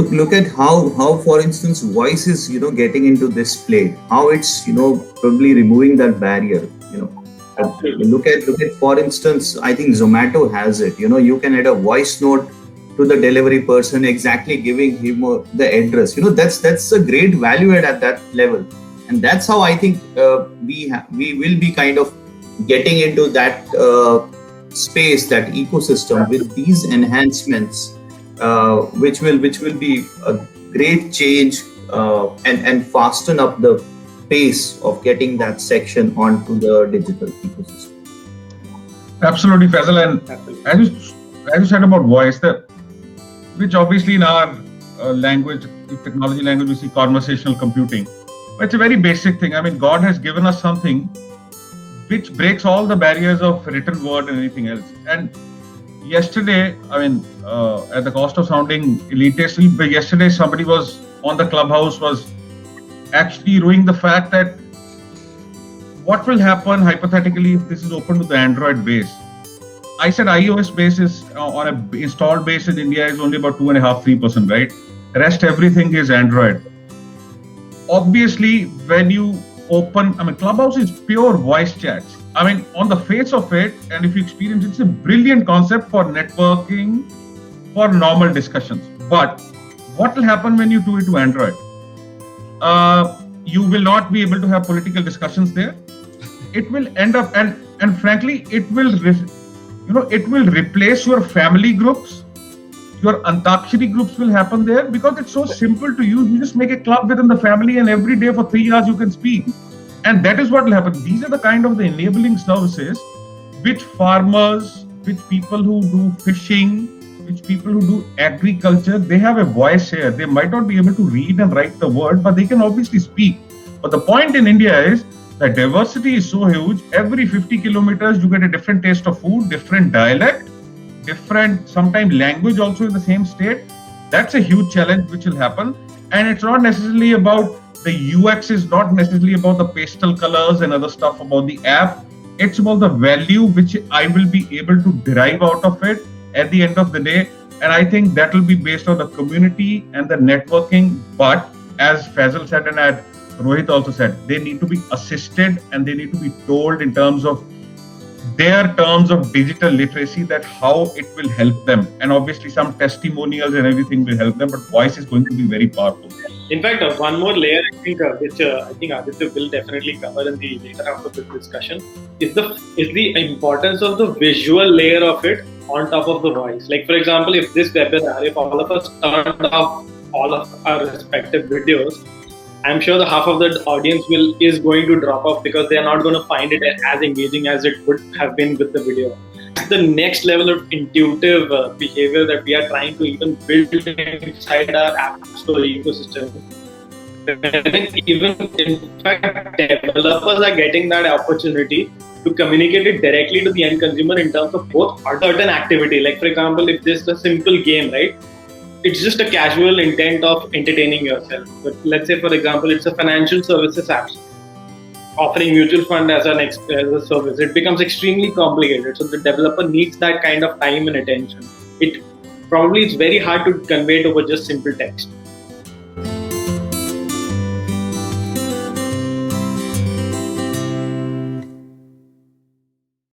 look at how for instance voice is getting into this play, how it's probably removing that barrier. you know Absolutely. look at for instance, I think Zomato has it. You can add a voice note to the delivery person, exactly giving him the address. That's a great value add at that level. And that's how I think we will be kind of getting into that space, that ecosystem, with these enhancements, which will be a great change, and fasten up the pace of getting that section onto the digital ecosystem. Absolutely, Faisal. And Absolutely. as you said about voice, which obviously in our language, technology language, we see conversational computing. But it's a very basic thing. I mean, God has given us something which breaks all the barriers of written word and anything else. And yesterday, I mean, at the cost of sounding elitist, but yesterday somebody was on the Clubhouse was actually ruining the fact that what will happen hypothetically if this is open to the Android base. I said iOS base is on a installed base in India is only about 2.5-3%, right? Rest everything is Android. Obviously, when you open, I mean, Clubhouse is pure voice chats. I mean, on the face of it, and if you experience it, it's a brilliant concept for networking, for normal discussions. But what will happen when you do it to Android? You will not be able to have political discussions there. It will end up, and frankly, it will replace your family groups. Your Antakshari groups will happen there because it's so simple to use. You just make a club within the family, and every day for 3 hours you can speak. And that is what will happen. These are the kind of the enabling services which farmers, which people who do fishing, which people who do agriculture, they have a voice here. They might not be able to read and write the word, but they can obviously speak. But the point in India is that diversity is so huge. Every 50 kilometers, you get a different taste of food, different dialect, different, sometimes language also in the same state. That's a huge challenge which will happen. And it's not necessarily about the UX, is not necessarily about the pastel colors and other stuff about the app. It's about the value which I will be able to derive out of it at the end of the day. And I think that will be based on the community and the networking. But as Faisal said, and as Rohit also said, they need to be assisted and they need to be told in terms of their terms of digital literacy, that how it will help them. And obviously some testimonials and everything will help them, but voice is going to be very powerful. In fact, one more layer, I think, which I think Aditya will definitely cover in the later half of this discussion, is the importance of the visual layer of it on top of the voice. Like, for example, if this webinar, if all of us turned off all of our respective videos, I'm sure the half of the audience is going to drop off because they are not going to find it as engaging as it would have been with the video. The next level of intuitive behavior that we are trying to even build inside our app store ecosystem. Even in fact, developers are getting that opportunity to communicate it directly to the end consumer in terms of both certain activity. Like, for example, if this is a simple game, right? It's just a casual intent of entertaining yourself. But let's say, for example, it's a financial services app offering mutual fund as a service. It becomes extremely complicated. So the developer needs that kind of time and attention. It's very hard to convey it over just simple text.